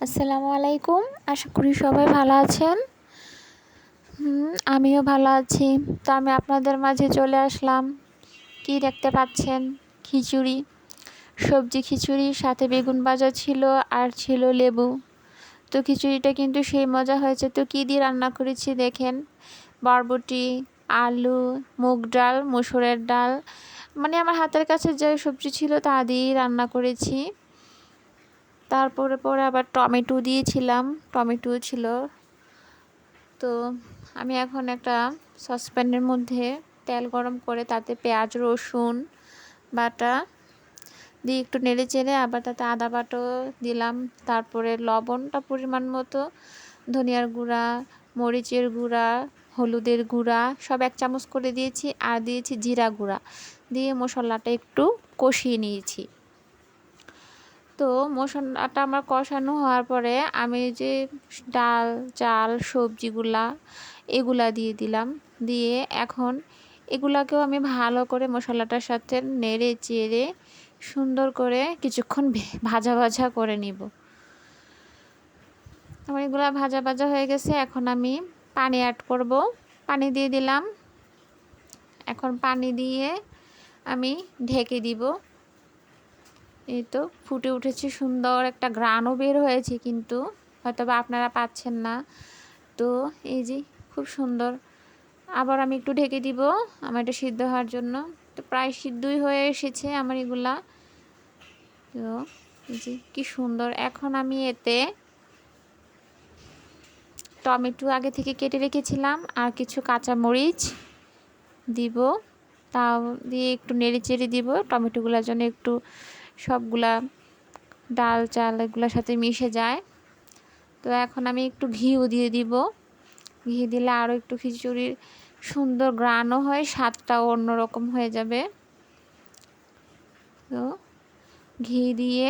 আসসালামু আলাইকুম। আশা করি সবাই ভালো আছেন। আমিও ভালো আছি। তো আমি আপনাদের মাঝে চলে আসলাম। কি দেখতে পাচ্ছেন? খিচুড়ি, সবজি খিচুড়ি, সাথে বেগুন ভাজা ছিল আর ছিল লেবু। তো খিচুড়িটা কিন্তু সেই মজা হয়েছে। তো কী দিয়ে রান্না করেছি দেখেন। বরবটি, আলু, মুগ ডাল, মসুরের ডাল, মানে আমার হাতের কাছে যে সবজি ছিল তা দিয়েই রান্না করেছি। তারপরে আবার টমেটো দিয়েছিলাম, টমেটো ছিল। তো আমি এখন একটা সসপ্যানের মধ্যে তেল গরম করে তাতে পেঁয়াজ রসুন বাটা দিয়ে একটু নেড়ে চেড়ে আবার তাতে আদা বাটাও দিলাম। তারপরে লবণটা পরিমাণ মতো, ধনিয়ার গুঁড়া, মরিচের গুঁড়া, হলুদের গুঁড়া সব 1 চামচ করে দিয়েছি, আর দিয়েছি জিরা গুঁড়া দিয়ে মশলাটা একটু কষিয়ে নিয়েছি। তো মশলাটা আমার কষানো হওয়ার পরে আমি যে ডাল চাল সবজিগুলা এগুলা দিয়ে দিলাম। দিয়ে এখন এগুলাকেও আমি ভালো করে মশলাটার সাথে নেড়ে চেড়ে সুন্দর করে কিছুক্ষণ ভাজা ভাজা করে নিব। আমার এগুলা ভাজা ভাজা হয়ে গেছে। এখন আমি পানি অ্যাড করব। পানি দিয়ে দিলাম। এখন পানি দিয়ে আমি ঢেকে দিব। এই তো ফুটে উঠেছে, সুন্দর একটা ঘ্রাণও বের হয়েছে, কিন্তু হয়তোবা আপনারা পাচ্ছেন না। তো এই যে খুব সুন্দর। আবার আমি একটু ঢেকে দিব আমার এটা সিদ্ধ হওয়ার জন্য। তো প্রায় সিদ্ধই হয়ে এসেছে আমার এগুলা। তো এই যে কি সুন্দর। এখন আমি এতে টমেটো আগে থেকে কেটে রেখেছিলাম আর কিছু কাঁচামরিচ দিব। তাও দিয়ে একটু নেড়ে চেড়ে দিব টমেটোগুলোর জন্য, একটু সবগুলা ডাল চাল এগুলোর সাথে মিশে যায়। তো এখন আমি একটু ঘিও দিয়ে দিব। ঘি দিলে আরও একটু খিচুড়ির সুন্দর ঘ্রাণও হয়, স্বাদটাও অন্যরকম হয়ে যাবে। তো ঘি দিয়ে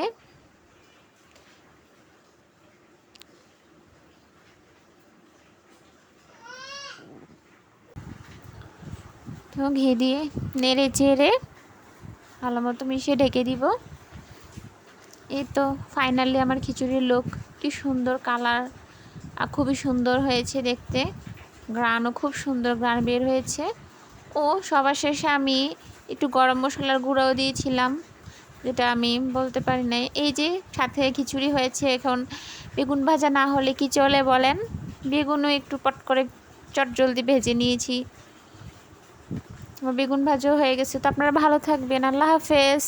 নেড়ে চেড়ে ভালো মতো মিশিয়ে ঢেকে দিব। এই তো ফাইনালি আমার খিচুড়ির লুক। কি সুন্দর কালার, আর খুবই সুন্দর হয়েছে দেখতে। ঘ্রাণও খুব সুন্দর ঘ্রাণ বের হয়েছে। ও সবার শেষে আমি একটু গরম মশলার গুঁড়াও দিয়েছিলাম, যেটা আমি বলতে পারি নাই। এই যে সাথে খিচুড়ি হয়েছে। এখন বেগুন ভাজা না হলে কি চলে বলেন? বেগুনও একটু পট করে চটজলদি ভেজে নিয়েছি। বেগুন ভাজাও হয়ে গেছে। তো আপনারা ভালো থাকবেন। আল্লাহ হাফেজ।